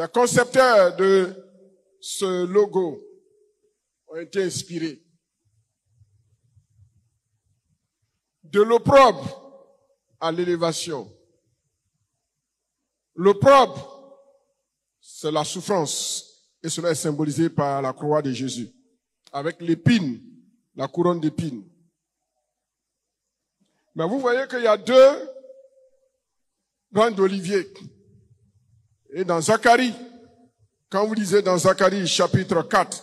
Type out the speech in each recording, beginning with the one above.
Les concepteurs de ce logo ont été inspirés de l'opprobre à l'élévation. L'opprobre, c'est la souffrance, et cela est symbolisé par la croix de Jésus, avec l'épine, la couronne d'épines. Mais vous voyez qu'il y a deux branches d'olivier. Et dans Zacharie, quand vous lisez dans Zacharie chapitre 4,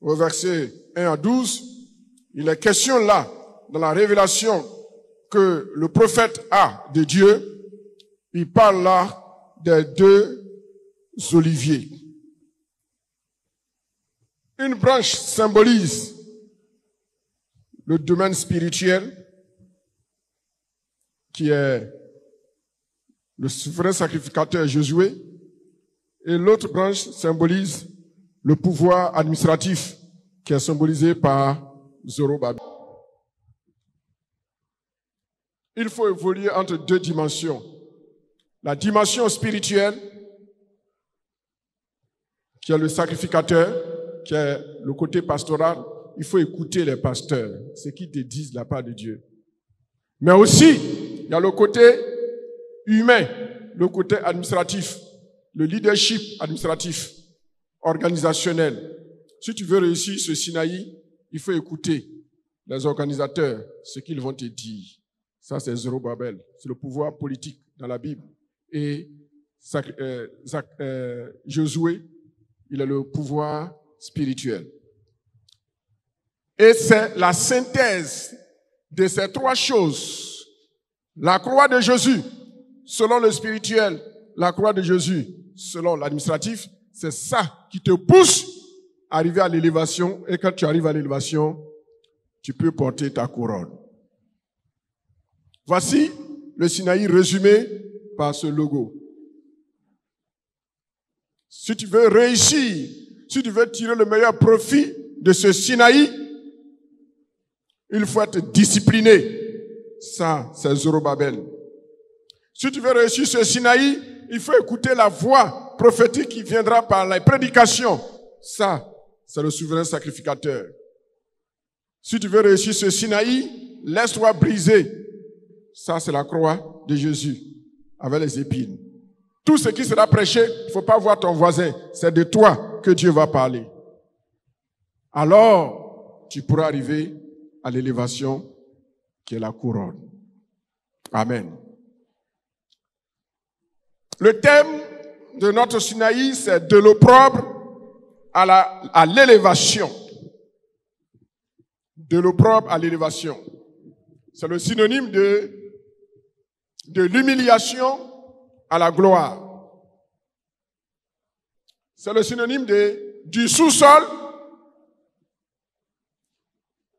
au verset 1 à 12, il est question là, dans la révélation que le prophète a de Dieu, il parle là des deux oliviers. Une branche symbolise le domaine spirituel, qui est le souverain sacrificateur Josué, et l'autre branche symbolise le pouvoir administratif, qui est symbolisé par Zorobabel. Il faut évoluer entre deux dimensions. La dimension spirituelle, qui est le sacrificateur, qui est le côté pastoral. Il faut écouter les pasteurs, ce qu'ils te disent de la part de Dieu. Mais aussi, il y a le côté humain, le côté administratif, le leadership administratif, organisationnel. Si tu veux réussir ce Sinaï, il faut écouter les organisateurs, ce qu'ils vont te dire. Ça, c'est Zorobabel. C'est le pouvoir politique dans la Bible. Et Josué, il a le pouvoir spirituel. Et c'est la synthèse de ces trois choses. La croix de Jésus, selon le spirituel, la croix de Jésus, selon l'administratif, c'est ça qui te pousse à arriver à l'élévation. Et quand tu arrives à l'élévation, tu peux porter ta couronne. Voici le Sinaï résumé par ce logo. Si tu veux réussir, si tu veux tirer le meilleur profit de ce Sinaï, il faut être discipliné. Ça, c'est Zorobabel. Si tu veux réussir ce Sinaï, il faut écouter la voix prophétique qui viendra par la prédication. Ça, c'est le souverain sacrificateur. Si tu veux réussir ce Sinaï, laisse-toi briser. Ça, c'est la croix de Jésus, avec les épines. Tout ce qui sera prêché, il ne faut pas voir ton voisin. C'est de toi que Dieu va parler. Alors, tu pourras arriver à l'élévation qui est la couronne. Amen. Le thème de notre Sinaï, c'est de l'opprobre à l'élévation. De l'opprobre à l'élévation. C'est le synonyme de l'humiliation à la gloire. C'est le synonyme du sous-sol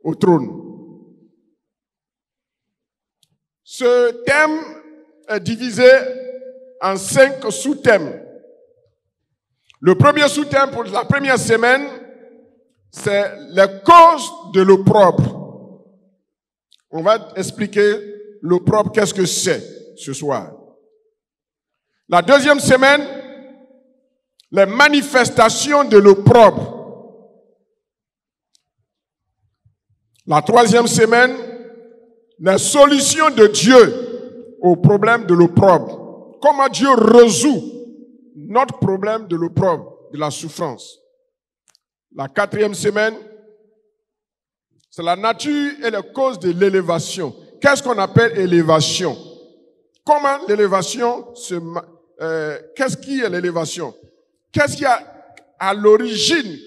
au trône. Ce thème est divisé en 5 sous-thèmes. Le premier sous-thème pour la première semaine, c'est les causes de l'opprobre. On va expliquer l'opprobre, qu'est-ce que c'est ce soir. La deuxième semaine, les manifestations de l'opprobre. La troisième semaine, les solutions de Dieu au problème de l'opprobre. Comment Dieu résout notre problème de l'opprobre, de la souffrance. La quatrième semaine, c'est la nature et les causes de l'élévation. Qu'est-ce qu'on appelle élévation? Comment l'élévation qu'est-ce qui est l'élévation? Qu'est-ce qui est à l'origine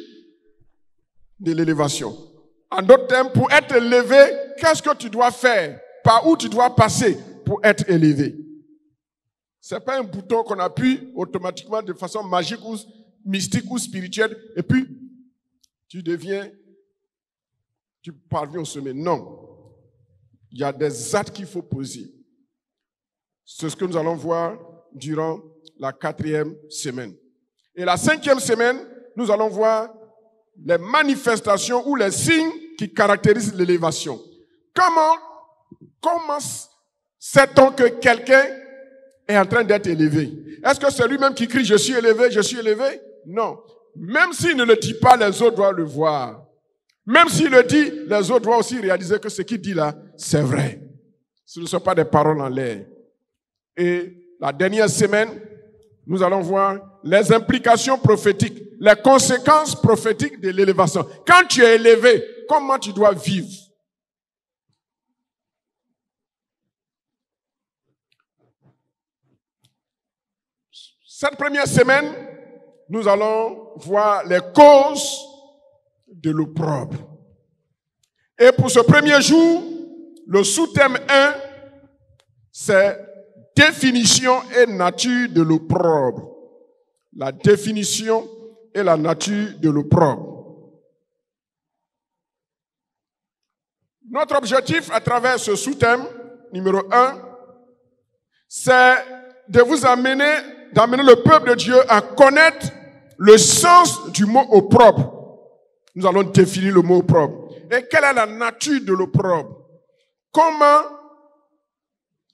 de l'élévation? En d'autres termes, pour être élevé, qu'est-ce que tu dois faire? Par où tu dois passer pour être élevé? C'est pas un bouton qu'on appuie automatiquement de façon magique ou mystique ou spirituelle et puis tu parviens au sommet. Non. Il y a des actes qu'il faut poser. C'est ce que nous allons voir durant la 4e semaine. Et la 5e semaine, nous allons voir les manifestations ou les signes qui caractérisent l'élévation. Comment sait-on que quelqu'un est en train d'être élevé. Est-ce que c'est lui-même qui crie « Je suis élevé, je suis élevé » ? Non. Même s'il ne le dit pas, les autres doivent le voir. Même s'il le dit, les autres doivent aussi réaliser que ce qu'il dit là, c'est vrai. Ce ne sont pas des paroles en l'air. Et la dernière semaine, nous allons voir les implications prophétiques, les conséquences prophétiques de l'élévation. Quand tu es élevé, comment tu dois vivre? Cette première semaine, nous allons voir les causes de l'opprobre. Et pour ce premier jour, le sous-thème 1, c'est définition et nature de l'opprobre. La définition et la nature de l'opprobre. Notre objectif à travers ce sous-thème, numéro 1, c'est de vous d'amener le peuple de Dieu à connaître le sens du mot opprobre. Nous allons définir le mot opprobre. Et quelle est la nature de l'opprobre?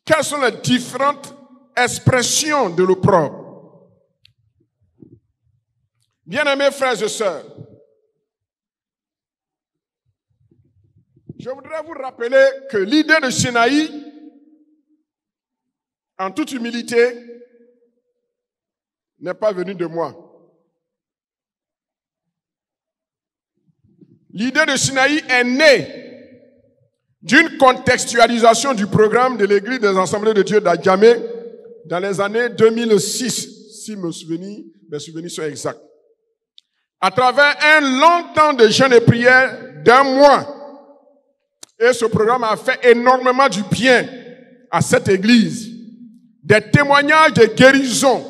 Quelles sont les différentes expressions de l'opprobre? Bien-aimés frères et sœurs, je voudrais vous rappeler que l'idée de Sinaï, en toute humilité, n'est pas venue de moi. L'idée de Sinaï est née d'une contextualisation du programme de l'Église des Assemblées de Dieu d'Adjamé dans les années 2006, si mes souvenirs sont exacts. À travers un long temps de jeûne et prière d'un mois. Et ce programme a fait énormément du bien à cette Église. Des témoignages de guérison,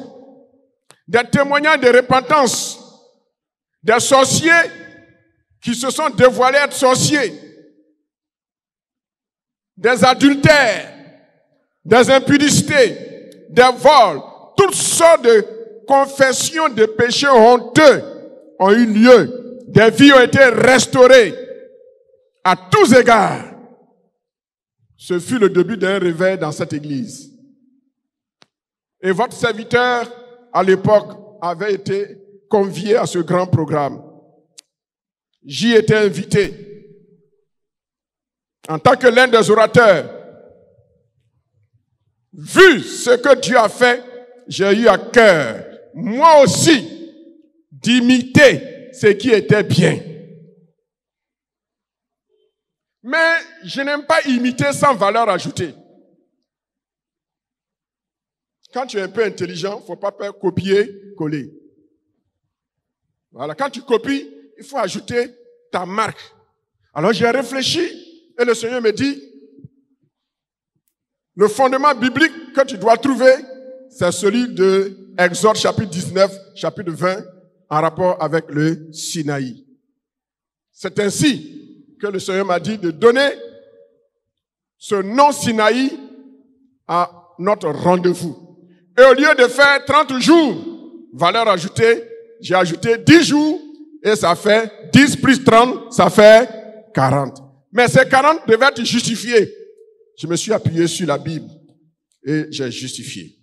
des témoignages de repentance, des sorciers qui se sont dévoilés être sorciers, des adultères, des impudicités, des vols, toutes sortes de confessions de péchés honteux ont eu lieu. Des vies ont été restaurées à tous égards. Ce fut le début d'un réveil dans cette église. Et votre serviteur, à l'époque, avait été convié à ce grand programme. J'y étais invité. En tant que l'un des orateurs, vu ce que Dieu a fait, j'ai eu à cœur, moi aussi, d'imiter ce qui était bien. Mais je n'aime pas imiter sans valeur ajoutée. Quand tu es un peu intelligent, il ne faut pas faire copier-coller. Voilà, quand tu copies, il faut ajouter ta marque. Alors j'ai réfléchi et le Seigneur me dit, le fondement biblique que tu dois trouver, c'est celui de Exode chapitre 19, chapitre 20, en rapport avec le Sinaï. C'est ainsi que le Seigneur m'a dit de donner ce nom Sinaï à notre rendez-vous. Et au lieu de faire 30 jours, valeur ajoutée, j'ai ajouté 10 jours et ça fait 10 plus 30, ça fait 40. Mais ces 40 devaient être justifiés. Je me suis appuyé sur la Bible et j'ai justifié.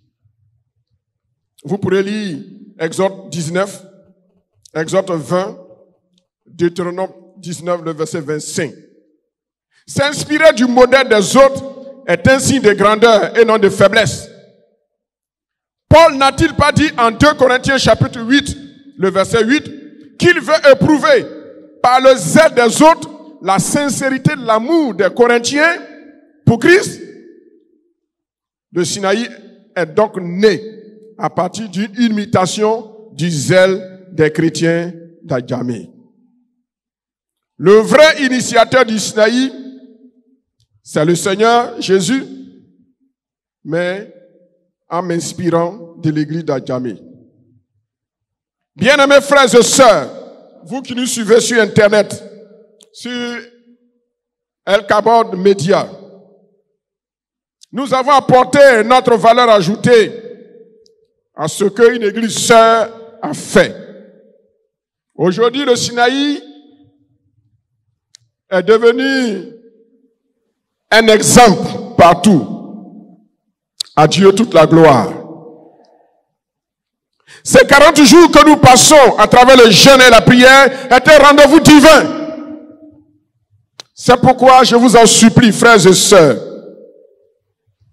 Vous pourrez lire Exode 19, Exode 20, Deutéronome 19, le verset 25. S'inspirer du modèle des autres est un signe de grandeur et non de faiblesse. Paul n'a-t-il pas dit en 2 Corinthiens chapitre 8, le verset 8, qu'il veut éprouver par le zèle des autres la sincérité de l'amour des Corinthiens pour Christ? Le Sinaï est donc né à partir d'une imitation du zèle des chrétiens d'Adjamé. Le vrai initiateur du Sinaï, c'est le Seigneur Jésus, mais en m'inspirant de l'église d'Adjamé. Bien-aimés frères et sœurs, vous qui nous suivez sur Internet, sur El Kabod Media, nous avons apporté notre valeur ajoutée à ce qu'une église sœur a fait. Aujourd'hui, le Sinaï est devenu un exemple partout. À Dieu toute la gloire. Ces 40 jours que nous passons à travers le jeûne et la prière est un rendez-vous divin. C'est pourquoi je vous en supplie, frères et sœurs,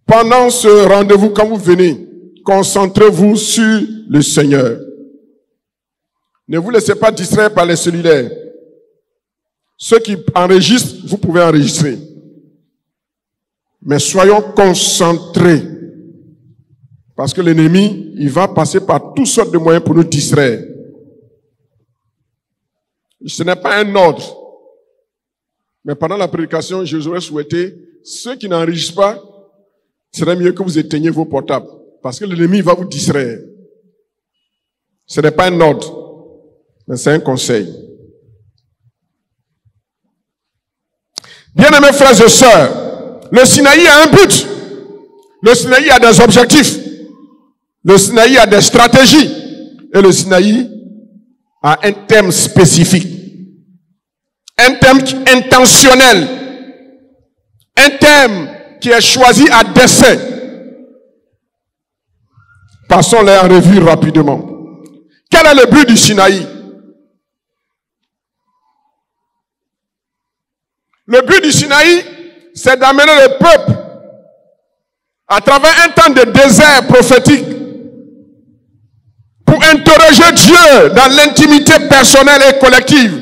pendant ce rendez-vous, quand vous venez, concentrez-vous sur le Seigneur. Ne vous laissez pas distraire par les cellulaires. Ceux qui enregistrent, vous pouvez enregistrer. Mais soyons concentrés. Parce que l'ennemi, il va passer par toutes sortes de moyens pour nous distraire. Ce n'est pas un ordre. Mais pendant la prédication, je vous aurais souhaité, ceux qui n'enregistrent pas, il serait mieux que vous éteigniez vos portables. Parce que l'ennemi va vous distraire. Ce n'est pas un ordre, mais c'est un conseil. Bien-aimés frères et sœurs, le Sinaï a un but. Le Sinaï a des objectifs. Le Sinaï a des stratégies. Et le Sinaï a un thème spécifique. Un thème intentionnel. Un thème qui est choisi à dessein. Passons-les en revue rapidement. Quel est le but du Sinaï? Le but du Sinaï, c'est d'amener le peuple à travers un temps de désert prophétique pour interroger Dieu dans l'intimité personnelle et collective.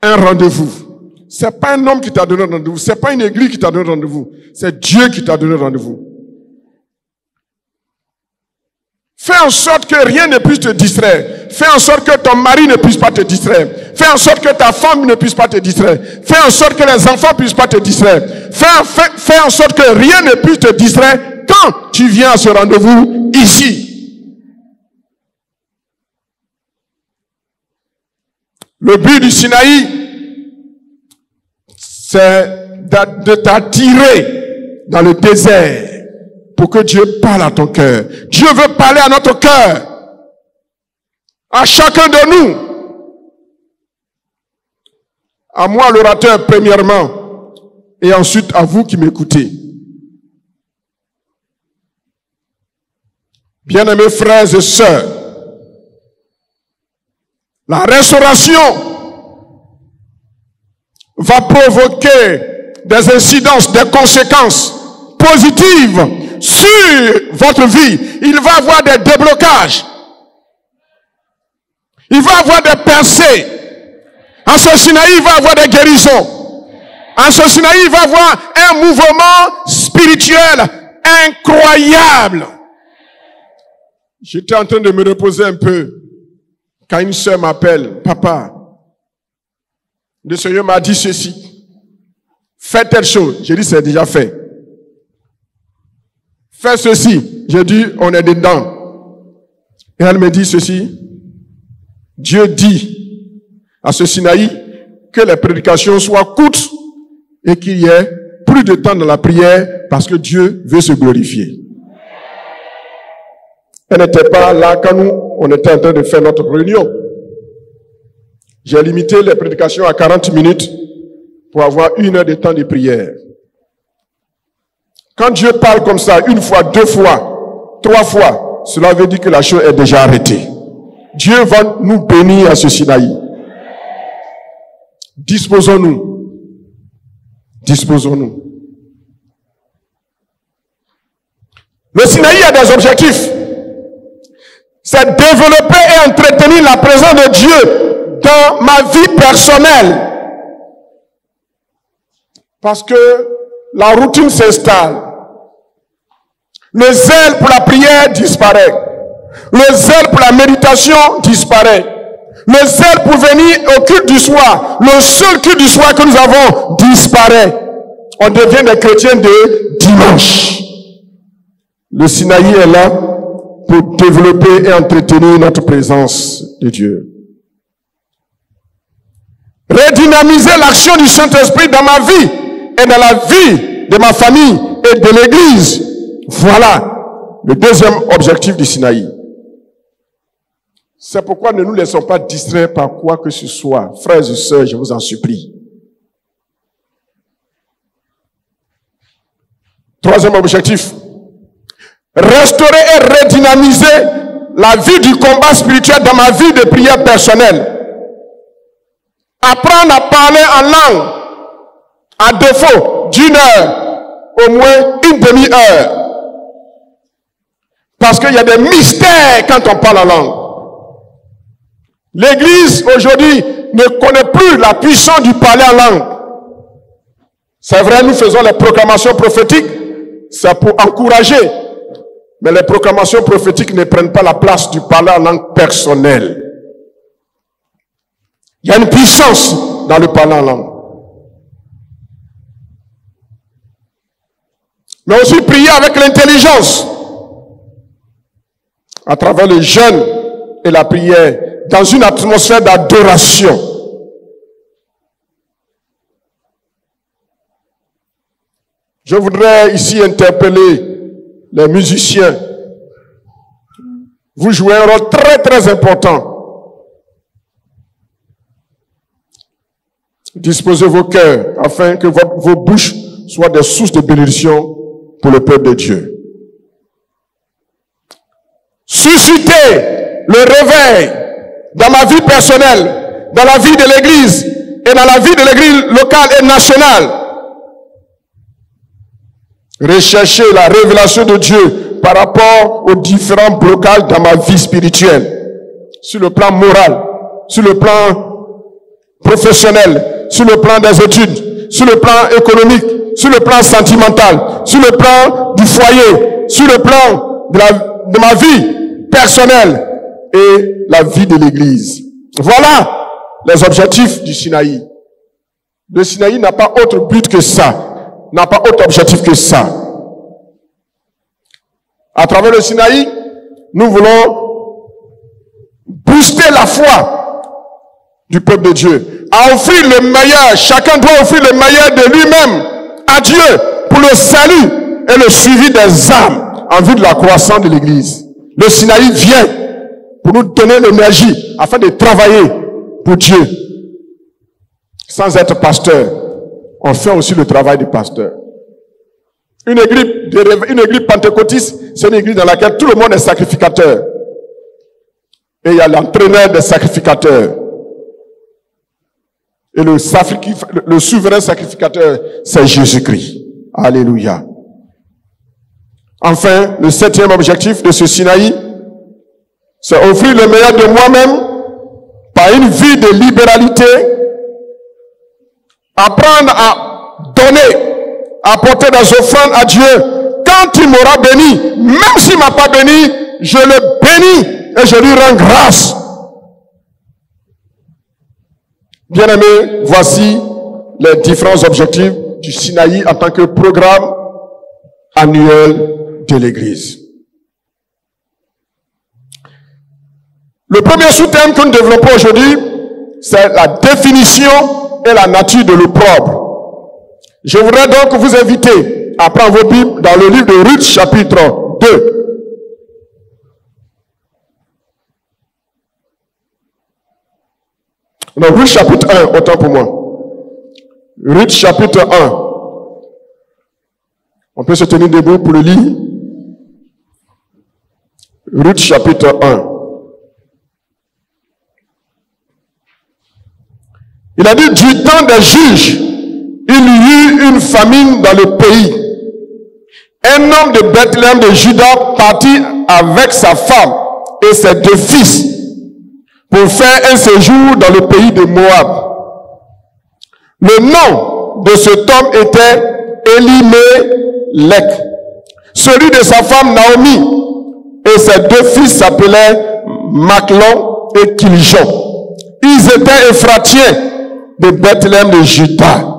Un rendez-vous. C'est pas un homme qui t'a donné rendez-vous, c'est pas une église qui t'a donné rendez-vous, c'est Dieu qui t'a donné rendez-vous. Fais en sorte que rien ne puisse te distraire. Fais en sorte que ton mari ne puisse pas te distraire. Fais en sorte que ta femme ne puisse pas te distraire. Fais en sorte que les enfants ne puissent pas te distraire. Fais en sorte que rien ne puisse te distraire quand tu viens à ce rendez-vous ici. Le but du Sinaï, c'est de t'attirer dans le désert pour que Dieu parle à ton cœur. Dieu veut parler à notre cœur, à chacun de nous. À moi l'orateur premièrement, et ensuite à vous qui m'écoutez. Bien-aimés frères et sœurs, la restauration va provoquer des incidences, des conséquences positives sur votre vie. Il va y avoir des déblocages. Il va y avoir des percées. En ce Sinaï, il va y avoir des guérisons. En ce Sinaï, il va y avoir un mouvement spirituel incroyable. J'étais en train de me reposer un peu quand une sœur m'appelle, papa, le Seigneur m'a dit ceci. Fais telle chose. J'ai dit, c'est déjà fait. Fais ceci. J'ai dit, on est dedans. Et elle me dit ceci. Dieu dit à ce Sinaï que les prédications soient courtes et qu'il y ait plus de temps dans la prière parce que Dieu veut se glorifier. Elle n'était pas là quand on était en train de faire notre réunion. J'ai limité les prédications à 40 minutes pour avoir 1 heure de temps de prière. Quand Dieu parle comme ça, 1 fois, 2 fois, 3 fois, cela veut dire que la chose est déjà arrêtée. Dieu va nous bénir à ce Sinaï. Disposons-nous. Disposons-nous. Le Sinaï a des objectifs. C'est développer et entretenir la présence de Dieu dans ma vie personnelle. Parce que la routine s'installe. Le zèle pour la prière disparaît. Le zèle pour la méditation disparaît. Le zèle pour venir au culte du soir, le seul culte du soir que nous avons, disparaît. On devient des chrétiens de dimanche. Le Sinaï est là pour développer et entretenir notre présence de Dieu. Redynamiser l'action du Saint-Esprit dans ma vie et dans la vie de ma famille et de l'Église. Voilà le deuxième objectif du Sinaï. C'est pourquoi ne nous laissons pas distraire par quoi que ce soit. Frères et sœurs, je vous en supplie. Troisième objectif. Restaurer et redynamiser la vie du combat spirituel dans ma vie de prière personnelle. Apprendre à parler en langue, à défaut d'une heure, au moins une demi-heure. Parce qu'il y a des mystères quand on parle en langue. L'Église aujourd'hui ne connaît plus la puissance du parler en langue. C'est vrai, nous faisons les proclamations prophétiques, c'est pour encourager. Mais les proclamations prophétiques ne prennent pas la place du parler en langue personnelle. Il y a une puissance dans le parler en langue. Mais aussi prier avec l'intelligence. À travers le jeûne et la prière, dans une atmosphère d'adoration. Je voudrais ici interpeller les musiciens. Vous jouez un rôle très très important. Disposez vos cœurs afin que vos bouches soient des sources de bénédiction pour le peuple de Dieu. Suscitez le réveil dans ma vie personnelle, dans la vie de l'Église et dans la vie de l'Église locale et nationale. Recherchez la révélation de Dieu par rapport aux différents blocages dans ma vie spirituelle, sur le plan moral, sur le plan professionnel, sur le plan des études, sur le plan économique, sur le plan sentimental, sur le plan du foyer, sur le plan de ma vie personnelle et la vie de l'Église. Voilà les objectifs du Sinaï. Le Sinaï n'a pas autre but que ça, n'a pas autre objectif que ça. À travers le Sinaï, nous voulons booster la foi du peuple de Dieu, à offrir le meilleur. Chacun doit offrir le meilleur de lui-même à Dieu pour le salut et le suivi des âmes en vue de la croissance de l'Église. Le Sinaï vient pour nous donner l'énergie afin de travailler pour Dieu. Sans être pasteur, on fait aussi le travail du pasteur. Une église pentecôtiste, c'est une église dans laquelle tout le monde est sacrificateur. Et il y a l'entraîneur des sacrificateurs. Et le souverain sacrificateur, c'est Jésus-Christ. Alléluia. Enfin, le 7e objectif de ce Sinaï, c'est offrir le meilleur de moi-même par une vie de libéralité, apprendre à donner, apporter des offrandes à Dieu. Quand il m'aura béni, même s'il ne m'a pas béni, je le bénis et je lui rends grâce. Bien-aimés, voici les différents objectifs du Sinaï en tant que programme annuel de l'Église. Le premier sous-thème que nous développons aujourd'hui, c'est la définition et la nature de l'opprobre. Je voudrais donc vous inviter à prendre vos Bibles dans le livre de Ruth, chapitre 2. Non, Ruth, chapitre 1, autant pour moi. Ruth, chapitre 1. On peut se tenir debout pour le lire. Ruth, chapitre 1. Il a dit, du temps des juges, il y eut une famine dans le pays. Un homme de Bethléem de Juda partit avec sa femme et ses 2 fils pour faire un séjour dans le pays de Moab. Le nom de cet homme était Elimelech. Celui de sa femme Naomi et ses 2 fils s'appelaient Machlon et Kiljon. Ils étaient Éphratiens de Bethléem de Juda.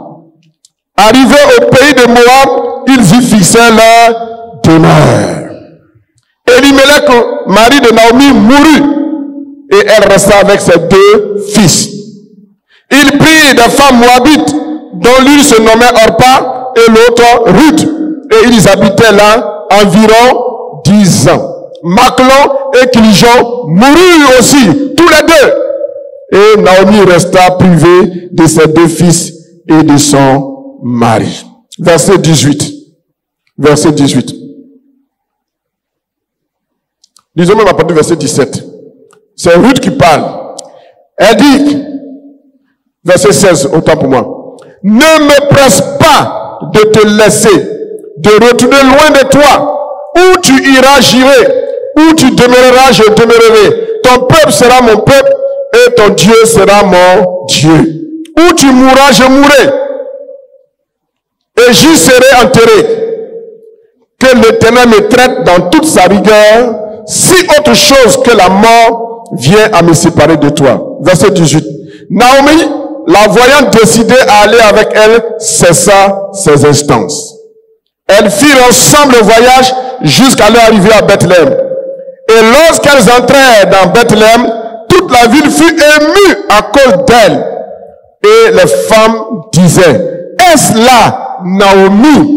Arrivés au pays de Moab, ils y fixèrent leur demeure. Elimelech, mari de Naomi, mourut et elle resta avec ses 2 fils. Il prit des femmes moabites dont l'une se nommait Orpa et l'autre Ruth, et ils habitaient là environ 10 ans. Machlon et Kiljon moururent aussi, tous les 2. Et Naomi resta privée de ses 2 fils et de son mari. Verset 18. verset 18. Disons même à partir du verset 17. C'est Ruth qui parle. Elle dit, verset 16, autant pour moi. Ne me presse pas de te laisser, de retourner loin de toi. Où tu iras, j'irai. Où tu demeureras, je demeurerai. Ton peuple sera mon peuple et ton Dieu sera mon Dieu. Où tu mourras, je mourrai. Et j'y serai enterré. Que l'Éternel me traite dans toute sa rigueur, si autre chose que la mort vient à me séparer de toi. Verset 18. Naomi, la voyant décidée à aller avec elle, cessa ses instances. Elles firent ensemble le voyage jusqu'à leur arrivée à Bethléem. Et lorsqu'elles entrèrent dans Bethléem, toute la ville fut émue à cause d'elles. Et les femmes disaient, est-ce là Naomi?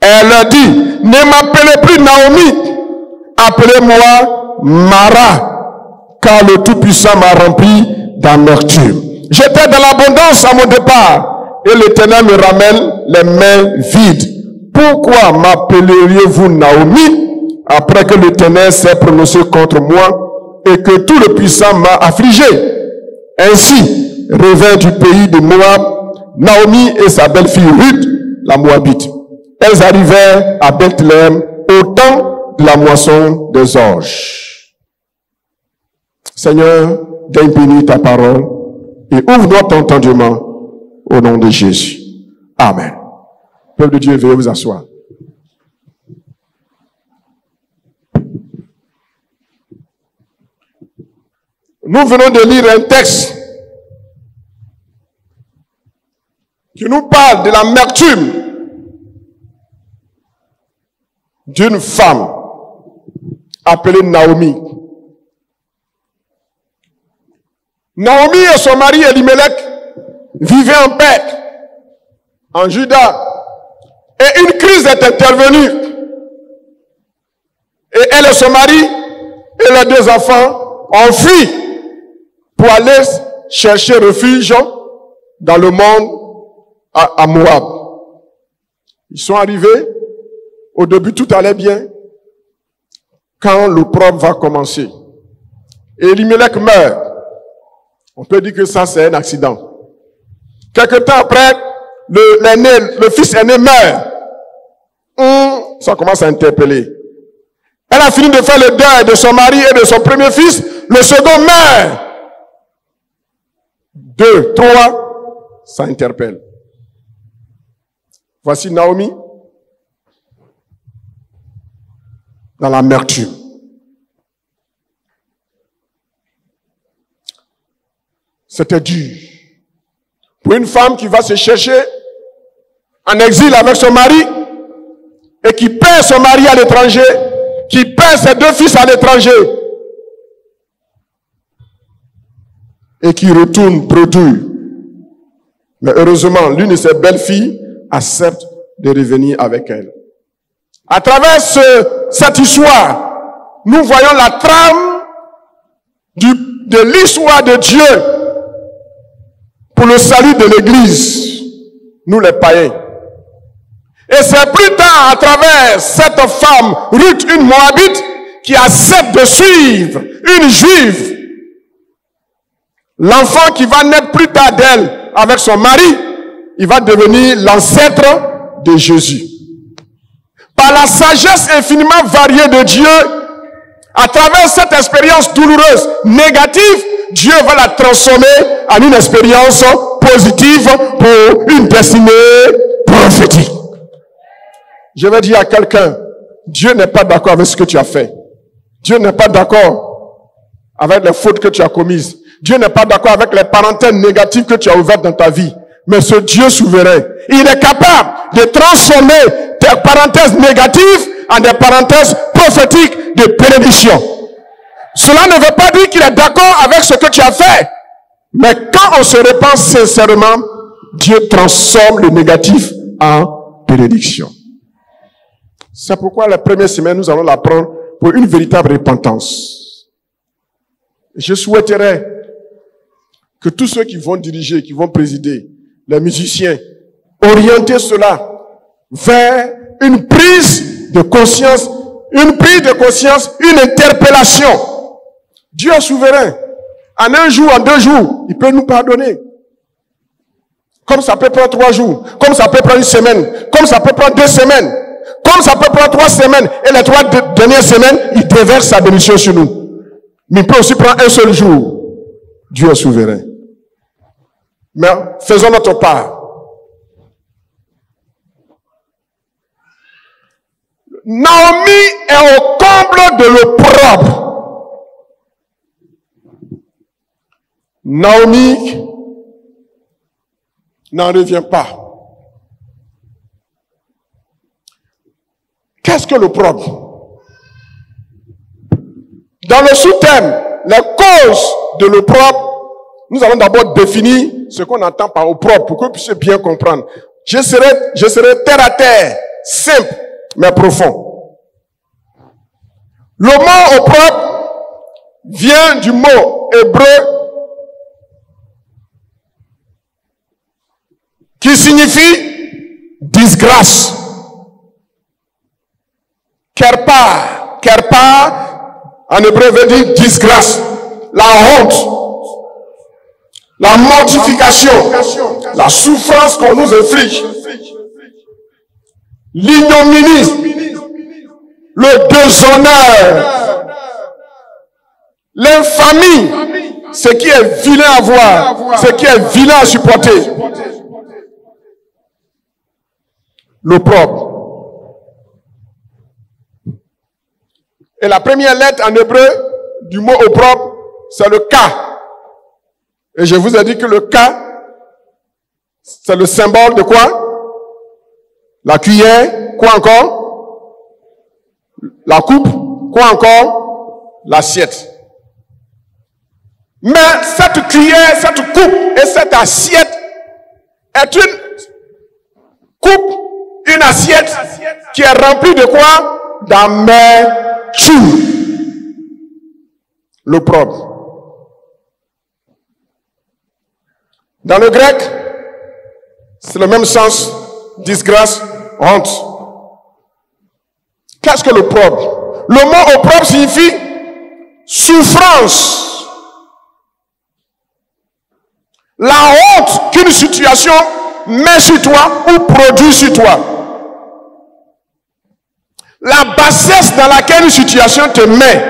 Elle leur dit, ne m'appelez plus Naomi, appelez-moi Mara, car le Tout-Puissant m'a rempli d'amertume. J'étais dans l'abondance à mon départ, et l'Éternel me ramène les mains vides. Pourquoi m'appelleriez-vous Naomi, après que l'Éternel s'est prononcé contre moi, et que tout le Puissant m'a affligé? Ainsi, revint du pays de Moab, Naomi et sa belle-fille Ruth, la Moabite. Elles arrivèrent à Bethléem au temps de la moisson des orges. Seigneur, daigne bénir ta parole et ouvre notre entendement au nom de Jésus. Amen. Peuple de Dieu, veuillez vous asseoir. Nous venons de lire un texte qui nous parle de l'amertume d'une femme appelée Naomi. Naomi et son mari Elimelech vivaient en paix en Juda. Et une crise est intervenue. Et elle et son mari et leurs deux enfants ont fui pour aller chercher refuge dans le monde à Moab. Ils sont arrivés. Au début, tout allait bien. Quand l'opprobre va commencer. Et Elimelech meurt. On peut dire que ça, c'est un accident. Quelque temps après, le fils aîné meurt. Ça commence à interpeller. Elle a fini de faire le deuil de son mari et de son premier fils. Le second meurt. 2, 3, ça interpelle. Voici Naomi. Dans l'amertume. C'était dur. Pour une femme qui va se chercher en exil avec son mari et qui perd son mari à l'étranger, qui perd ses 2 fils à l'étranger et qui retourne produire. Mais heureusement, l'une de ses belles-filles accepte de revenir avec elle. À travers cette histoire, nous voyons la trame de l'histoire de Dieu pour le salut de l'Église, nous les païens. Et c'est plus tard, à travers cette femme, Ruth, une Moabite, qui accepte de suivre une Juive, l'enfant qui va naître plus tard d'elle avec son mari, il va devenir l'ancêtre de Jésus. Par la sagesse infiniment variée de Dieu, à travers cette expérience douloureuse, négative, Dieu va la transformer en une expérience positive pour une destinée prophétique. Je vais dire à quelqu'un, Dieu n'est pas d'accord avec ce que tu as fait. Dieu n'est pas d'accord avec les fautes que tu as commises. Dieu n'est pas d'accord avec les parenthèses négatives que tu as ouvertes dans ta vie. Mais ce Dieu souverain, il est capable de transformer tes parenthèses négatives en des parenthèses prophétiques de bénédiction. Cela ne veut pas dire qu'il est d'accord avec ce que tu as fait. Mais quand on se répand sincèrement, Dieu transforme le négatif en bénédiction. C'est pourquoi la première semaine, nous allons la prendre pour une véritable repentance. Je souhaiterais que tous ceux qui vont diriger, qui vont présider, les musiciens, orienter cela vers une prise de conscience, une interpellation. Dieu est souverain. En un jour, en 2 jours, il peut nous pardonner. Comme ça peut prendre 3 jours, comme ça peut prendre 1 semaine, comme ça peut prendre 2 semaines, comme ça peut prendre 3 semaines, et les 3 dernières semaines, il déverse sa bénédiction sur nous. Mais il peut aussi prendre un seul jour. Dieu est souverain. Mais faisons notre part. Naomi est au comble de l'opprobre. Naomi n'en revient pas. Qu'est-ce que l'opprobre? Dans le sous-thème, les causes de l'opprobre, nous allons d'abord définir ce qu'on entend par opprobre pour que vous puissiez bien comprendre. Je serai terre à terre, simple, mais profond. Le mot opprobre vient du mot hébreu qui signifie disgrâce. Kerpa. Kerpa, en hébreu, veut dire disgrâce. La honte. La mortification. La souffrance qu'on nous inflige. L'ignominie. Le déshonneur. L'infamie. Ce qui est vilain à voir. Ce qui est vilain à supporter. L'opprobre. Et la première lettre en hébreu du mot opprobre, c'est le K. Et je vous ai dit que le K, c'est le symbole de quoi? La cuillère, quoi encore? La coupe, quoi encore? L'assiette. Mais cette cuillère, cette coupe et cette assiette est une coupe, une assiette qui est remplie de quoi? D'amertume. L'opprobre. Dans le grec, c'est le même sens, disgrâce, honte. Qu'est-ce que l'opprobre? Le mot opprobre signifie souffrance. La honte qu'une situation met sur toi ou produit sur toi. La bassesse dans laquelle une situation te met.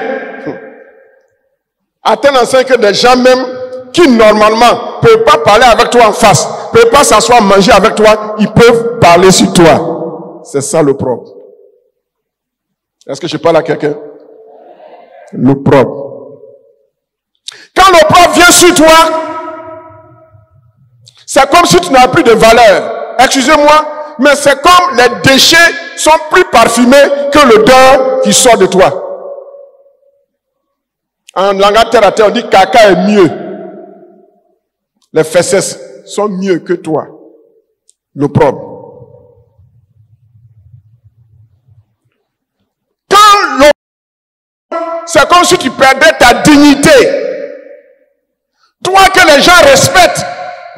À tel enseigne que des gens même qui normalement ne peuvent pas parler avec toi en face, ne peuvent pas s'asseoir manger avec toi, ils peuvent parler sur toi. C'est ça l'opprobre. Est-ce que je parle à quelqu'un? L'opprobre. Quand l'opprobre vient sur toi, c'est comme si tu n'as plus de valeur. Excusez-moi, mais c'est comme les déchets sont plus parfumés que l'odeur qui sort de toi. En langage terre à terre, on dit caca est mieux. Les fesses sont mieux que toi. L'opprobre. Quand l'opprobre, c'est comme si tu perdais ta dignité. Toi que les gens respectent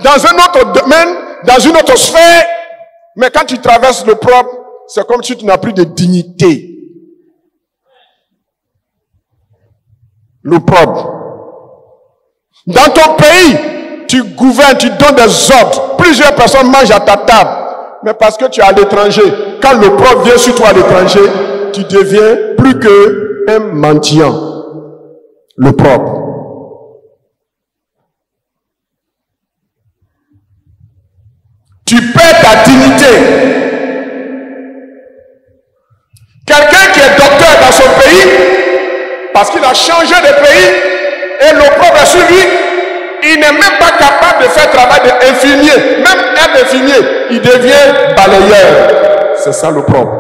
dans un autre domaine, dans une autre sphère, mais quand tu traverses l'opprobre, c'est comme si tu n'as plus de dignité. L'opprobre. Dans ton pays, tu gouvernes, tu donnes des ordres. Plusieurs personnes mangent à ta table. Mais parce que tu es à l'étranger, quand l'opprobre vient sur toi à l'étranger, tu deviens plus qu'un mendiant. L'opprobre. Tu perds ta dignité. Quelqu'un qui est docteur dans son pays, parce qu'il a changé de pays, et l'opprobre est sur lui, il n'est même pas capable de faire travail d'infirmier. Même un infirmier, il devient balayeur. C'est ça l'opprobre.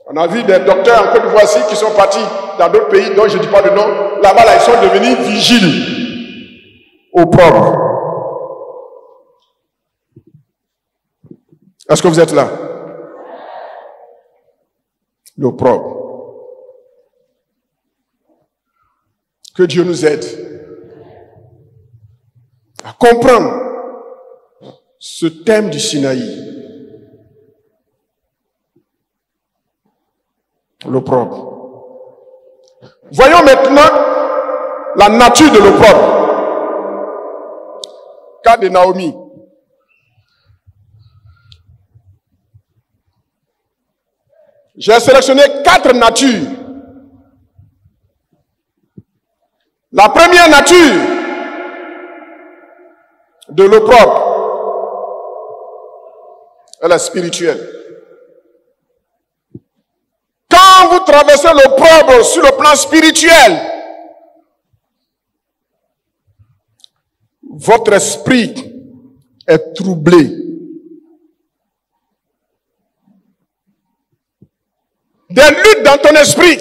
On a vu des docteurs en Côte d'Ivoire ici qui sont partis dans d'autres pays dont je ne dis pas le nom. Là-bas, là, ils sont devenus vigiles. Opprobre. Est-ce que vous êtes là? L'opprobre. Que Dieu nous aide à comprendre ce thème du Sinaï. L'opprobre. Voyons maintenant la nature de l'opprobre. Cas de Naomi. J'ai sélectionné 4 natures. La première nature de l'opprobre, elle est spirituelle. Quand vous traversez l'opprobre sur le plan spirituel, votre esprit est troublé. Des luttes dans ton esprit.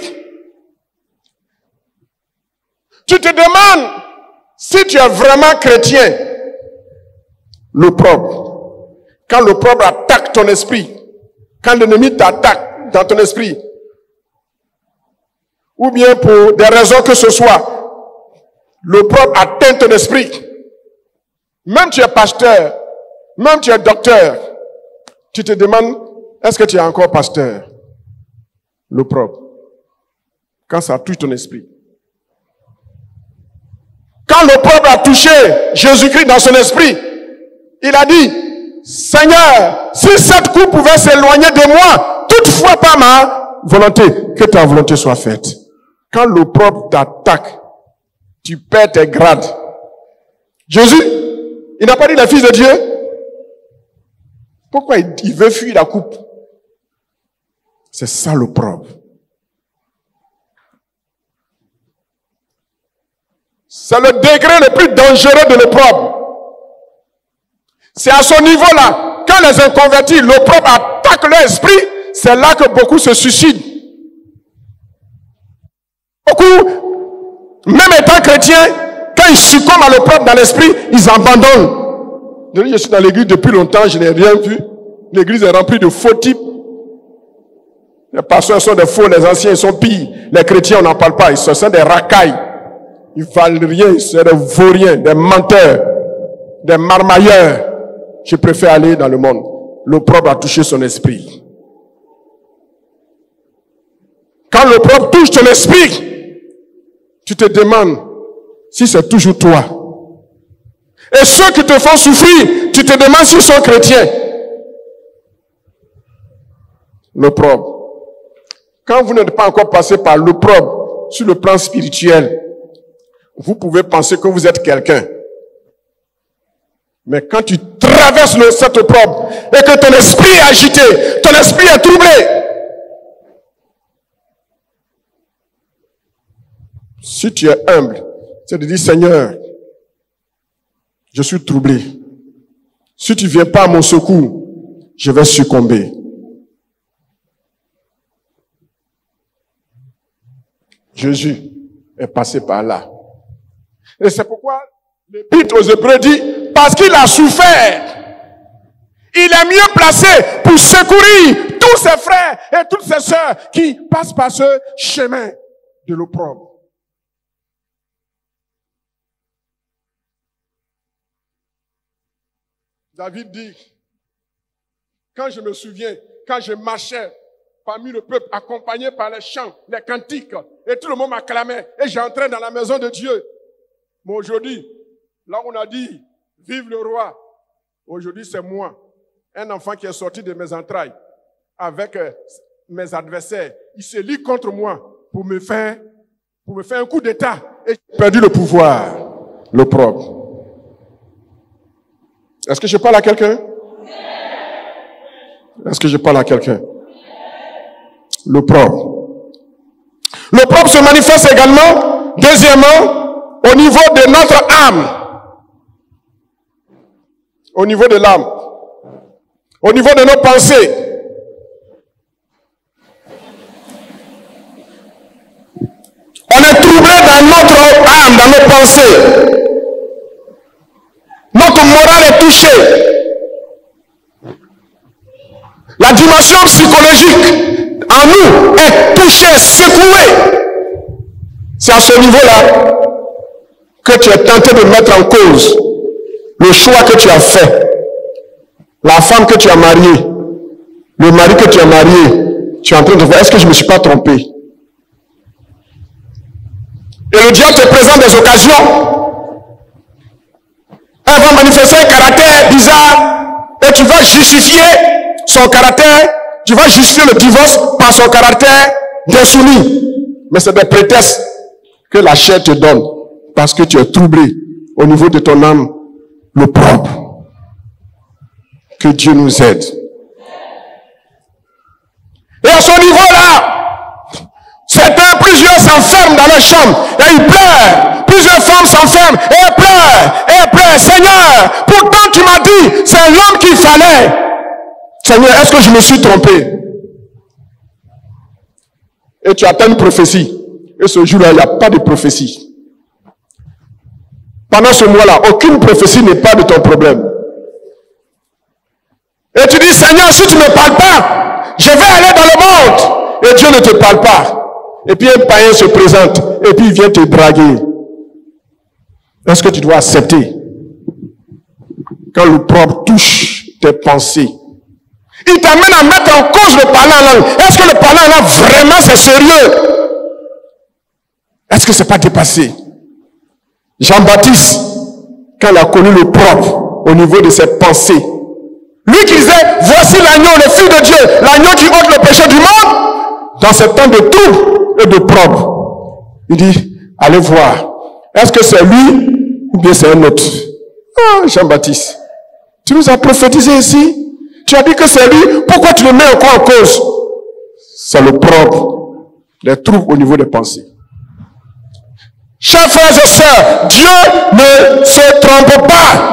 Tu te demandes si tu es vraiment chrétien. L'opprobre. Quand l'opprobre attaque ton esprit, quand l'ennemi t'attaque dans ton esprit, ou bien pour des raisons que ce soit, l'opprobre atteint ton esprit. Même tu es pasteur, même tu es docteur, tu te demandes, est-ce que tu es encore pasteur? L'opprobre. Quand ça touche ton esprit. Quand l'opprobre a touché Jésus-Christ dans son esprit, il a dit, Seigneur, si cette coupe pouvait s'éloigner de moi, toutefois pas ma volonté, que ta volonté soit faite. Quand l'opprobre t'attaque, tu perds tes grades. Jésus, il n'a pas dit le Fils de Dieu. Pourquoi il veut fuir la coupe? C'est ça l'opprobre. C'est le degré le plus dangereux de l'opprobre. C'est à ce niveau-là, quand les inconvertis, l'opprobre attaque leur esprit, c'est là que beaucoup se suicident. Beaucoup, même étant chrétiens, quand ils succombent à l'opprobre dans l'esprit, ils abandonnent. Je suis dans l'église depuis longtemps, je n'ai rien vu. L'église est remplie de faux types. Les pasteurs sont des faux, les anciens ils sont pires. Les chrétiens, on n'en parle pas, ils sont des racailles. Ils valent rien, c'est des vauriens, des menteurs, des marmailleurs. Je préfère aller dans le monde. L'opprobre a touché son esprit. Quand l'opprobre touche ton esprit, tu te demandes si c'est toujours toi. Et ceux qui te font souffrir, tu te demandes s'ils sont chrétiens. L'opprobre. Quand vous n'êtes pas encore passé par l'opprobre sur le plan spirituel, vous pouvez penser que vous êtes quelqu'un. Mais quand tu traverses cette opprobre et que ton esprit est agité, ton esprit est troublé, si tu es humble, c'est de dire, Seigneur, je suis troublé. Si tu ne viens pas à mon secours, je vais succomber. Jésus est passé par là. Et c'est pourquoi l'Épître aux Hébreux dit, parce qu'il a souffert, il est mieux placé pour secourir tous ses frères et toutes ses sœurs qui passent par ce chemin de l'opprobre. David dit, quand je me souviens, quand je marchais parmi le peuple, accompagné par les chants, les cantiques, et tout le monde m'acclamait, et j'entrais dans la maison de Dieu. Mais aujourd'hui, là on a dit, vive le roi, aujourd'hui c'est moi, un enfant qui est sorti de mes entrailles, avec mes adversaires, il se lie contre moi pour me faire un coup d'état, et j'ai perdu le pouvoir, l'opprobre. Est-ce que je parle à quelqu'un? Est-ce que je parle à quelqu'un? L'opprobre. L'opprobre se manifeste également, deuxièmement, au niveau de notre âme. Au niveau de l'âme. Au niveau de nos pensées. On est troublé dans notre âme, dans nos pensées. Notre morale est touchée. La dimension psychologique en nous est touchée, secouée. C'est à ce niveau-là que tu es tenté de mettre en cause le choix que tu as fait. La femme que tu as mariée, le mari que tu as marié, tu es en train de voir, est-ce que je ne me suis pas trompé? Et le diable te présente des occasions. Elle va manifester un caractère bizarre et tu vas justifier son caractère, tu vas justifier le divorce par son caractère d'insoumis. Mais c'est des prétextes que la chair te donne parce que tu es troublé au niveau de ton âme, le propre. Que Dieu nous aide. Et à ce niveau-là, plusieurs s'enferment dans leur chambre et ils pleurent. Plusieurs femmes s'enferment et elles pleurent. Et elles pleurent. Seigneur, pourtant tu m'as dit, c'est l'homme qu'il fallait. Seigneur, est-ce que je me suis trompé? Et tu attends une prophétie. Et ce jour-là, il n'y a pas de prophétie. Pendant ce mois-là, aucune prophétie n'est pas de ton problème. Et tu dis, Seigneur, si tu ne me parles pas, je vais aller dans le monde. Et Dieu ne te parle pas. Et puis un païen se présente. Et puis il vient te draguer. Est-ce que tu dois accepter? Quand le propre touche tes pensées, il t'amène à mettre en cause le parler en langue. Est-ce que le parler en langue, vraiment, c'est sérieux? Est-ce que c'est pas dépassé? Jean-Baptiste, quand il a connu le propre au niveau de ses pensées, lui qui disait, voici l'agneau, le Fils de Dieu, l'agneau qui ôte le péché du monde, dans ce temps de trouble et de propre, il dit, allez voir, est-ce que c'est lui ou bien c'est un autre? Ah, Jean-Baptiste, tu nous as prophétisé ici. Tu as dit que c'est lui. Pourquoi tu le mets encore en cause? C'est le propre. Les troubles au niveau des pensées. Chers frères et sœurs, Dieu ne se trompe pas.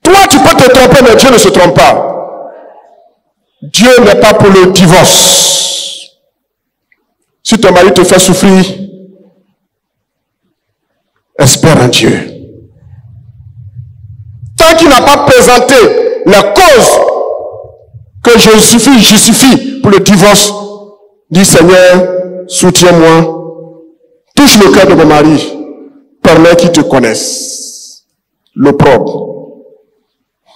Toi, tu peux te tromper, mais Dieu ne se trompe pas. Dieu n'est pas pour le divorce. Si ton mari te fait souffrir, espère en Dieu. Tant qu'il n'a pas présenté la cause que je justifie pour le divorce, dis Seigneur, soutiens-moi, touche le cœur de mon mari, permets qu'il te connaisse, le propre.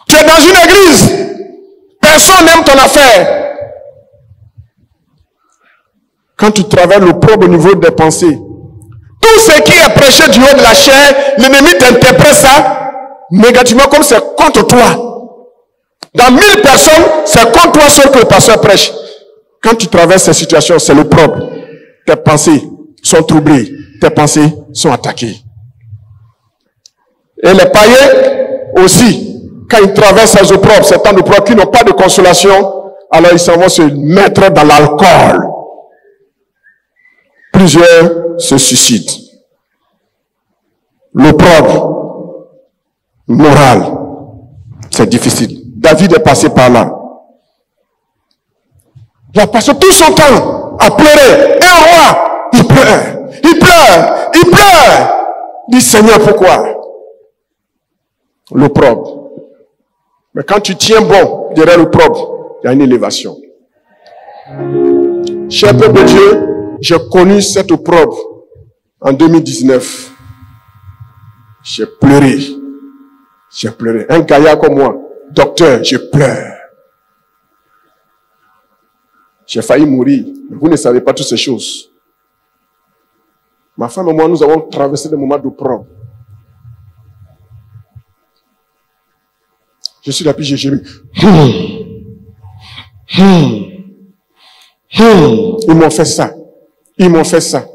Tu es dans une église, personne n'aime ton affaire. Quand tu travailles le propre au niveau des pensées, tout ce qui est prêché du haut de la chair, l'ennemi t'interprète ça négativement comme c'est contre toi. Dans 1000 personnes, c'est contre toi seul que le pasteur prêche. Quand tu traverses ces situations, c'est le propre. Tes pensées sont troublées. Tes pensées sont attaquées. Et les païens aussi, quand ils traversent ces opprobes, ces temps d'opprobes qui n'ont pas de consolation, alors ils s'en vont se mettre dans l'alcool. Plusieurs se suicident. L'opprobre moral, c'est difficile. David est passé par là. Il a passé tout son temps à pleurer. Et un roi, il pleure, il pleure, il pleure. Il dit, Seigneur, pourquoi? L'opprobre. Mais quand tu tiens bon derrière l'opprobre, il y a une élévation. Cher peuple de Dieu, j'ai connu cette opprobre en 2019. J'ai pleuré. J'ai pleuré. Un gaillard comme moi, docteur, je pleure. J'ai failli mourir. Mais vous ne savez pas toutes ces choses. Ma femme et moi, nous avons traversé des moments d'opprobre. Je suis là, puis j'ai gémi. Ils m'ont fait ça. Ils m'ont fait ça.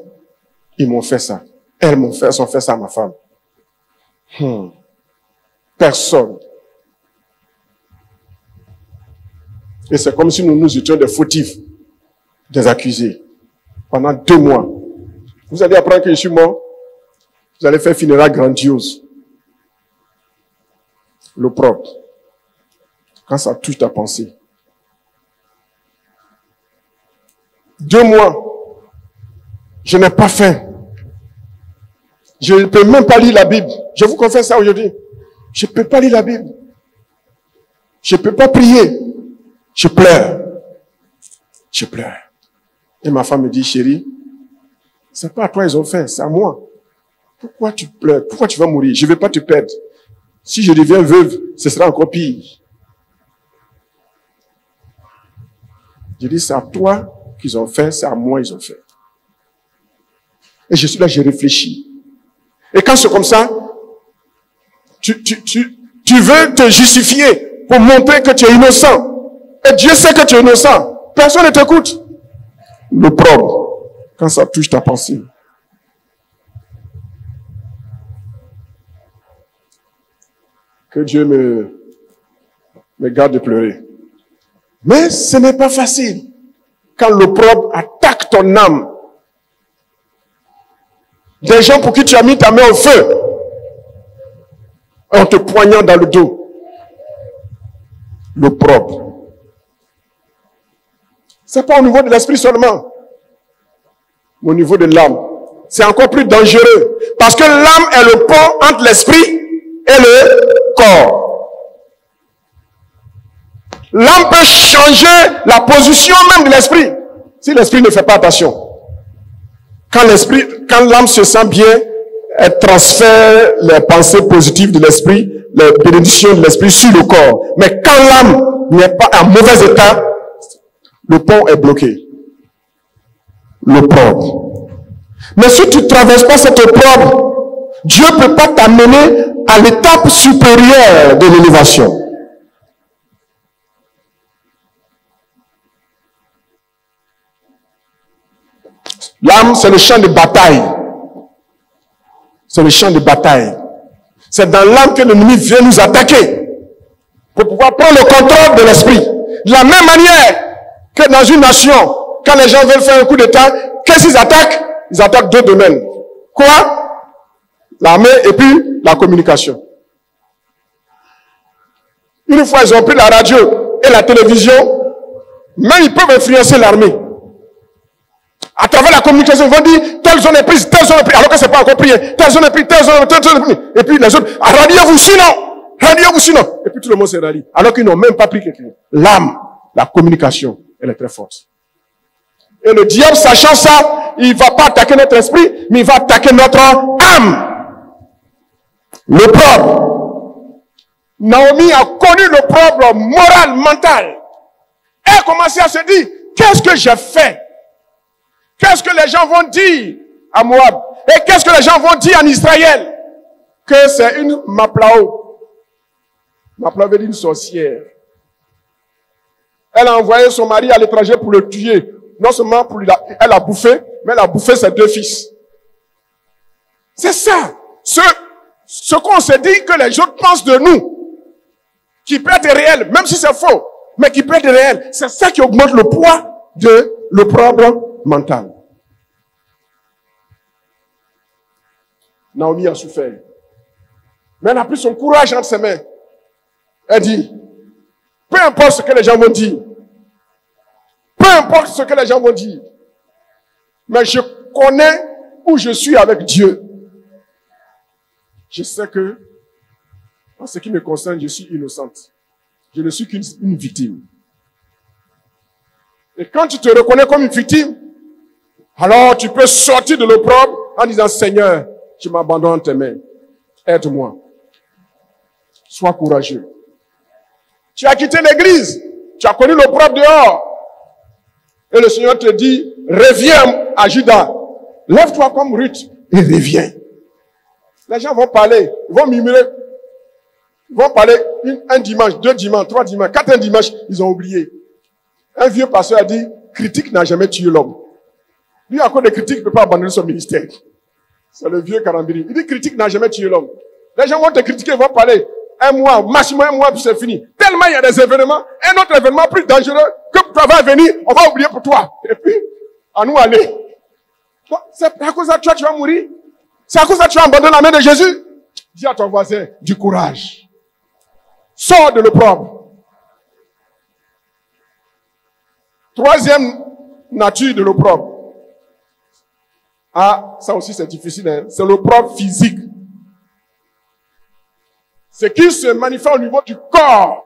Ils m'ont fait ça. Elles m'ont fait, ont fait ça à ma femme. Personne. Et c'est comme si nous étions des fautifs, des accusés. Pendant 2 mois. Vous allez apprendre que je suis mort. Vous allez faire funérailles grandiose. Le propre. Quand ça touche ta pensée. 2 mois. Je n'ai pas faim. Je ne peux même pas lire la Bible. Je vous confesse ça aujourd'hui. Je ne peux pas lire la Bible. Je ne peux pas prier. Je pleure. Je pleure. Et ma femme me dit, chérie, c'est pas à toi ils ont fait, c'est à moi. Pourquoi tu pleures? Pourquoi tu vas mourir? Je ne vais pas te perdre. Si je deviens veuve, ce sera encore pire. Je dis, c'est à toi qu'ils ont fait, c'est à moi ils ont fait. Et je suis là, je réfléchis. Et quand c'est comme ça, tu veux te justifier pour montrer que tu es innocent. Et Dieu sait que tu es innocent. Personne ne t'écoute. L'opprobre, quand ça touche ta pensée. Que Dieu me garde de pleurer. Mais ce n'est pas facile. Quand l'opprobre attaque ton âme. Des gens pour qui tu as mis ta main au feu. En te poignant dans le dos. L'opprobre. C'est pas au niveau de l'esprit seulement. Mais au niveau de l'âme. C'est encore plus dangereux. Parce que l'âme est le pont entre l'esprit et le corps. L'âme peut changer la position même de l'esprit. Si l'esprit ne fait pas attention. Quand l'âme se sent bien, elle transfère les pensées positives de l'esprit, les bénédictions de l'esprit sur le corps. Mais quand l'âme n'est pas en mauvais état, le pont est bloqué. L'opprobre. Mais si tu ne traverses pas cette opprobre, Dieu ne peut pas t'amener à l'étape supérieure de l'élévation. L'âme, c'est le champ de bataille. C'est le champ de bataille. C'est dans l'âme que l'ennemi vient nous attaquer pour pouvoir prendre le contrôle de l'esprit. De la même manière que dans une nation, quand les gens veulent faire un coup d'État, qu'est-ce qu'ils attaquent? Ils attaquent deux domaines. Quoi? L'armée et puis la communication. Une fois ils ont pris la radio et la télévision, même ils peuvent influencer l'armée. À travers la communication, ils vont dire, telle zone est prise, alors que c'est pas encore pris, telle zone est prise, telle zone est prise. Et puis les autres, ralliez-vous sinon. Et puis tout le monde se rallie. Alors qu'ils n'ont même pas pris quelqu'un. L'âme, la communication, elle est très forte. Et le diable, sachant ça, il va pas attaquer notre esprit, mais il va attaquer notre âme. L'opprobre. Naomi a connu l'opprobre moral, mental. Elle a commencé à se dire, qu'est-ce que j'ai fait? Qu'est-ce que les gens vont dire à Moab? Et qu'est-ce que les gens vont dire en Israël? Que c'est une Maplao. Maplao veut dire une sorcière. Elle a envoyé son mari à l'étranger pour le tuer. Non seulement pour lui, elle a bouffé, mais elle a bouffé ses deux fils. C'est ça. Ce qu'on se dit que les gens pensent de nous, qui peut être réel, même si c'est faux, mais qui peut être réel, c'est ça qui augmente le poids de l'opprobre mental. Naomi a souffert. Mais elle a pris son courage entre ses mains. Elle dit, peu importe ce que les gens vont dire, peu importe ce que les gens vont dire, mais je connais où je suis avec Dieu. Je sais que, en ce qui me concerne, je suis innocente. Je ne suis qu'une victime. Et quand tu te reconnais comme une victime, alors tu peux sortir de l'opprobre en disant, Seigneur, je m'abandonne en tes mains. Aide-moi. Sois courageux. Tu as quitté l'église. Tu as connu l'opprobre dehors. Et le Seigneur te dit, reviens à Juda. Lève-toi comme Ruth et reviens. Les gens vont parler, ils vont murmurer. Ils vont parler un dimanche, 2 dimanches, 3 dimanches, 4 dimanches, ils ont oublié. Un vieux pasteur a dit, critique n'a jamais tué l'homme. Lui, à cause de critique, il ne peut pas abandonner son ministère. C'est le vieux Karambiri. Il dit, critique n'a jamais tué l'homme. Les gens vont te critiquer, ils vont parler. Un mois, maximum un mois, puis c'est fini. Tellement il y a des événements, un autre événement plus dangereux que toi va venir, on va oublier pour toi. Et puis, à nous aller. C'est à cause de toi, tu vas mourir. C'est à cause de toi, tu vas abandonner la main de Jésus. Dis à ton voisin, du courage. Sors de l'opprobre. Troisième nature de l'opprobre. Ah, ça aussi c'est difficile, hein? C'est l'opprobre physique. Ce qui se manifeste au niveau du corps.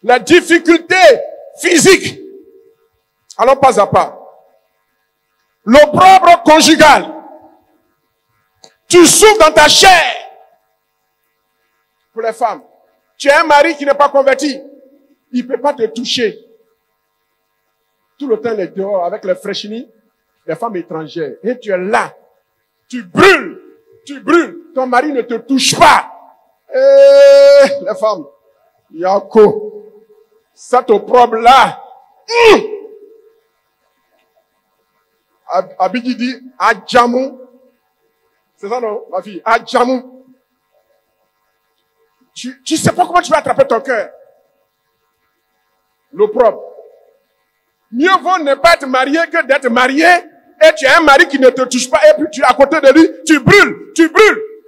La difficulté physique. Allons pas à pas. L'opprobre conjugal. Tu souffres dans ta chair. pour les femmes. Tu as un mari qui n'est pas converti. Il ne peut pas te toucher. Tout le temps, il est dehors avec les fraîchinis, les femmes étrangères. Et tu es là. Tu brûles. Tu brûles. Ton mari ne te touche pas. Et les femmes. Yako. Cet opprobre là. Abidi dit, Adjamou. C'est ça non, ma fille? Adjamou. Tu sais pas comment tu vas attraper ton cœur. L'opprobre. Mieux vaut ne pas être marié que d'être marié et tu as un mari qui ne te touche pas et puis tu es à côté de lui, tu brûles.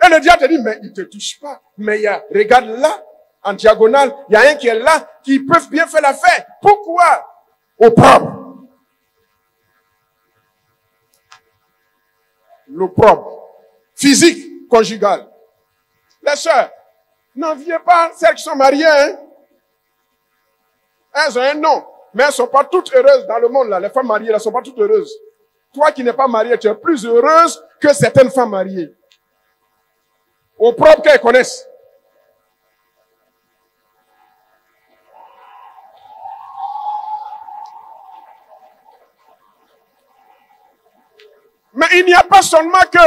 Et le diable te dit, mais il te touche pas. Mais il y a, regarde là, en diagonale, il y a un qui est là, qui peut bien faire l'affaire. Pourquoi? Opprobre. L'opprobre. Physique, conjugal. Les sœurs, n'enviez pas celles qui sont mariées, hein. Elles ont un nom, mais elles ne sont pas toutes heureuses dans le monde, là. Les femmes mariées, elles ne sont pas toutes heureuses. Toi qui n'es pas mariée, tu es plus heureuse que certaines femmes mariées. Au propre qu'elles connaissent. Mais il n'y a pas seulement que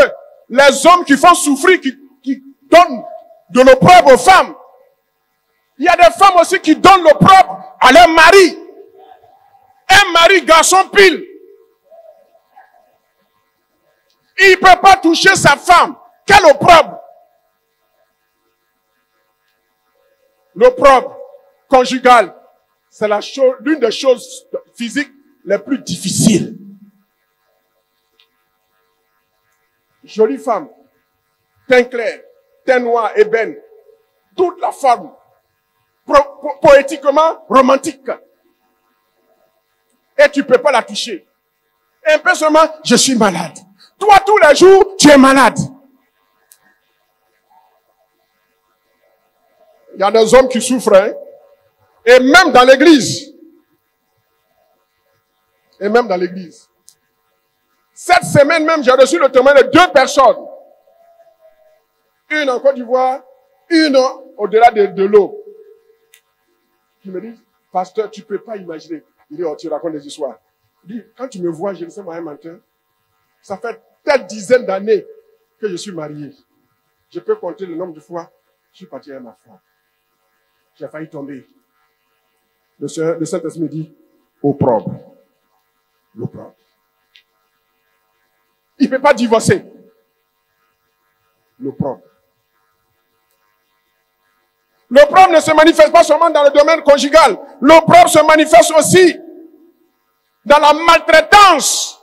les hommes qui font souffrir, qui donnent de l'opprobre aux femmes. Il y a des femmes aussi qui donnent l'opprobre à leur mari. Un mari garçon pile. Il ne peut pas toucher sa femme. Quel opprobre? L'opprobre conjugal, c'est l'une des choses physiques les plus difficiles. Jolie femme, teint clair, teint noir, ébène, toute la forme, poétiquement romantique. Et tu ne peux pas la toucher. Un peu seulement, je suis malade. Toi, tous les jours, tu es malade. Il y a des hommes qui souffrent, hein? Et même dans l'église. Et même dans l'église. Cette semaine même, j'ai reçu le témoin de 2 personnes. Une en Côte d'Ivoire, une au-delà de l'eau. Qui me dit, pasteur, tu ne peux pas imaginer. Il dit, oh, tu racontes des histoires. Il dit, quand tu me vois, je le sais, moi, un matin, ça fait telle dizaine d'années que je suis marié. Je peux compter le nombre de fois je suis parti avec ma femme. J'ai failli tomber. Le Saint-Esprit me dit, opprobre. L'opprobre. Il ne peut pas divorcer. L'opprobre. L'opprobre ne se manifeste pas seulement dans le domaine conjugal. L'opprobre se manifeste aussi dans la maltraitance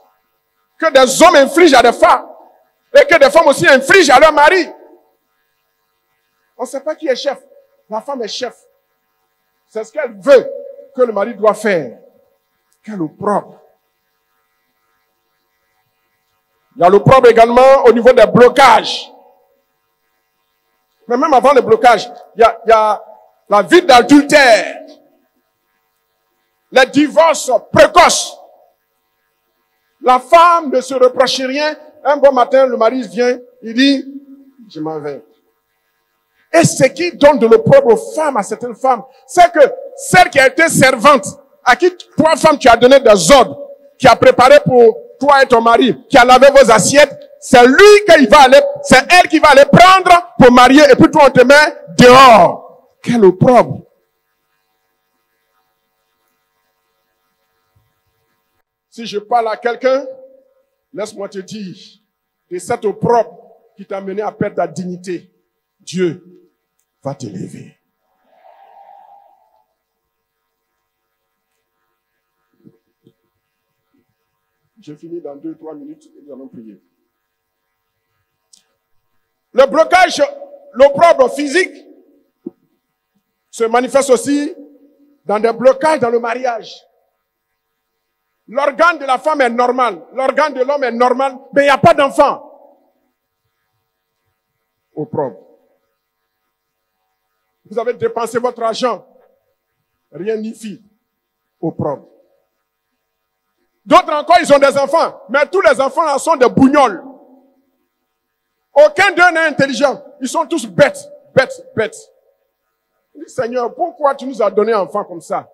que des hommes infligent à des femmes et que des femmes aussi infligent à leur mari. On ne sait pas qui est chef. La femme est chef. C'est ce qu'elle veut que le mari doit faire. Quel opprobre. Il y a l'opprobre également au niveau des blocages. Mais même avant le blocage, il y a la vie d'adultère, les divorces précoces. La femme ne se reproche rien. Un bon matin, le mari vient, il dit, je m'en vais. Et ce qui donne de l'opprobre aux femmes, à certaines femmes, c'est que celle qui a été servante, à qui toi, femme, tu as donné des ordres, qui a préparé pour toi et ton mari, qui a lavé vos assiettes, c'est lui qui va aller, c'est elle qui va aller prendre pour marier, et puis toi, on te met dehors. Quel opprobre. Si je parle à quelqu'un, laisse-moi te dire, de cet opprobre qui t'a mené à perdre ta dignité, Dieu va t'élever. Je finis dans 2-3 minutes et nous allons prier. Le blocage, l'opprobre physique se manifeste aussi dans des blocages dans le mariage. L'organe de la femme est normal, l'organe de l'homme est normal, mais il n'y a pas d'enfant. Opprobre. Vous avez dépensé votre argent, rien n'y fit. Opprobre. D'autres encore, ils ont des enfants, mais tous les enfants là sont des bougnols. Aucun d'eux n'est intelligent. Ils sont tous bêtes, bêtes, bêtes. Seigneur, pourquoi tu nous as donné un enfant comme ça?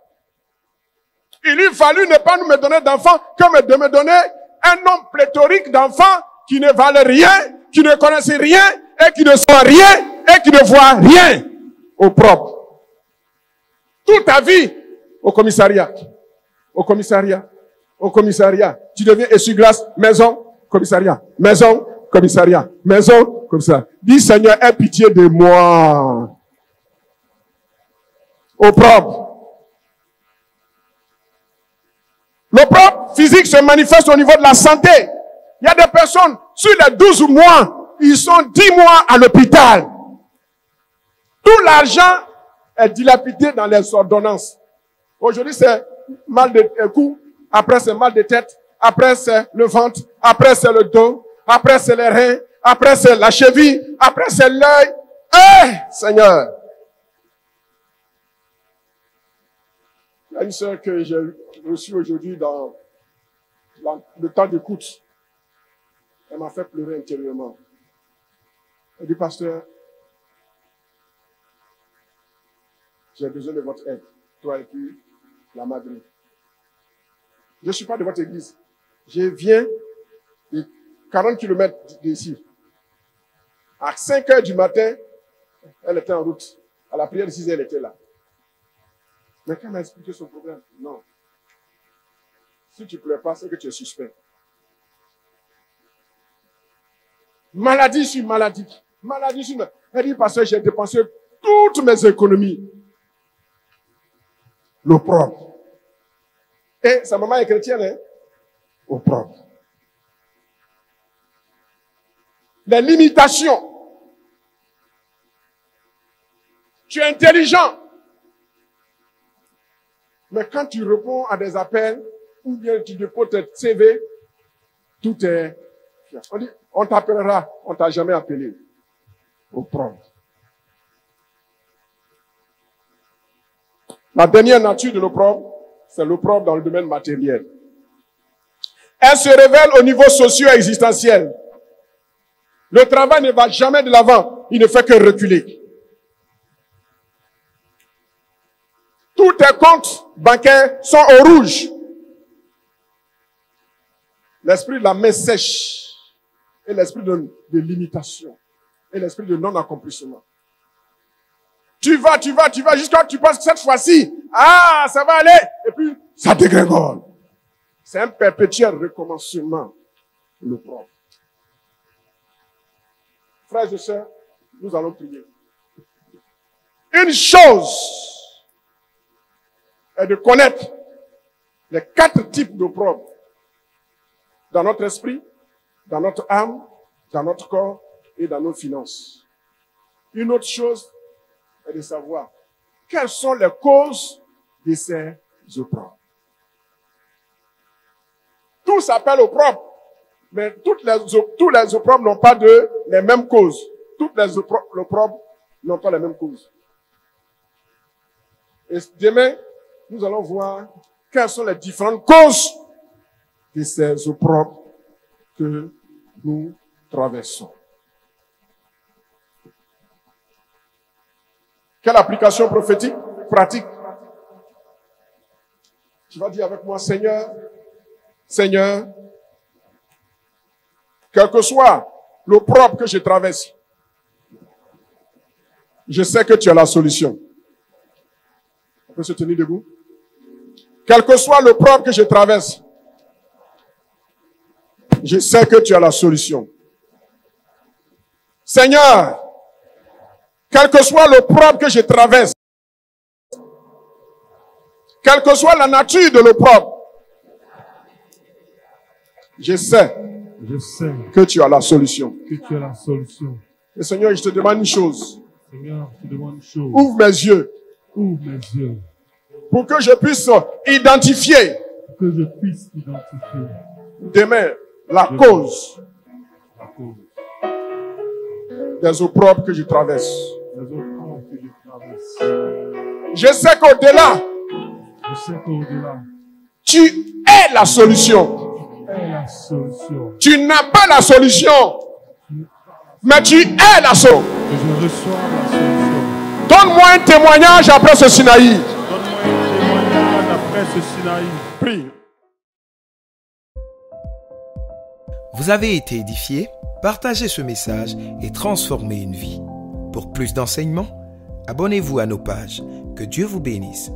Il lui fallut ne pas nous me donner d'enfants que de me donner un nombre pléthorique d'enfants qui ne valent rien, qui ne connaissent rien, et qui ne sont rien, et qui ne voient rien au propre. Toute ta vie au commissariat. Au commissariat. Au commissariat. Tu deviens essuie-glace, maison, commissariat. Maison, commissariat. Maison, commissariat. Dis Seigneur, aie pitié de moi. Au propre. L'opprobre physique se manifeste au niveau de la santé. Il y a des personnes, sur les 12 mois, ils sont 10 mois à l'hôpital. Tout l'argent est dilapidé dans les ordonnances. Aujourd'hui, c'est mal de cou, après c'est mal de tête, après c'est le ventre, après c'est le dos, après c'est les reins, après c'est la cheville, après c'est l'œil. Seigneur! Il y a une sœur que j'ai reçue aujourd'hui dans le temps d'écoute. Elle m'a fait pleurer intérieurement. Elle dit, pasteur, j'ai besoin de votre aide, toi et puis la madre. Je ne suis pas de votre église. Je viens de 40 km d'ici. À 5 heures du matin, elle était en route. À la prière de 6 heures, elle était là. Mais quand elle m'a expliqué son problème, non. Si tu ne pleures pas, c'est que tu es suspect. Maladie sur maladie. Maladie sur maladie. Elle dit, parce que j'ai dépensé toutes mes économies. L'opprobre. Et sa maman est chrétienne, hein? Opprobre. Les limitations. Tu es intelligent. Mais quand tu réponds à des appels, ou bien tu déposes tes CV, tout est... On dit, on t'appellera, on t'a jamais appelé. Opprobre. La dernière nature de l'opprobre, c'est l'opprobre dans le domaine matériel. Elle se révèle au niveau socio-existentiel. Le travail ne va jamais de l'avant, il ne fait que reculer. Tous tes comptes bancaires sont au rouge. L'esprit de la main sèche et l'esprit de limitation et l'esprit de non-accomplissement. Tu vas jusqu'à tu penses que cette fois-ci, ça va aller, et puis ça dégringole. C'est un perpétuel recommencement, le propre. Frères et sœurs, nous allons prier. Une chose est de connaître les 4 types d'opprobre dans notre esprit, dans notre âme, dans notre corps et dans nos finances. Une autre chose est de savoir quelles sont les causes de ces opprobes. Tout s'appelle opprobre, mais tous les opprobes n'ont pas les mêmes causes. Toutes les opprobes n'ont pas les mêmes causes. Et demain, nous allons voir quelles sont les différentes causes de ces opprobes que nous traversons. Quelle application prophétique, pratique? Tu vas dire avec moi, Seigneur, Seigneur, quel que soit l'opprobre que je traverse, je sais que tu as la solution. On peut se tenir debout? Quel que soit l'opprobre que je traverse, je sais que tu as la solution. Seigneur, quel que soit l'opprobre que je traverse, quelle que soit la nature de l'opprobre, je sais que tu as la solution. Et Seigneur, je te demande une chose. Ouvre mes yeux. Pour que je puisse identifier. Demain, la cause des opprobes que je traverse. Je sais qu'au-delà, tu es la solution. Tu n'as pas la solution, mais tu es la solution. Donne-moi un témoignage après ce Sinaï. Donne-moi un témoignage après ce Sinaï. Prie. Vous avez été édifié? Partagez ce message et transformez une vie. Pour plus d'enseignements, abonnez-vous à nos pages. Que Dieu vous bénisse.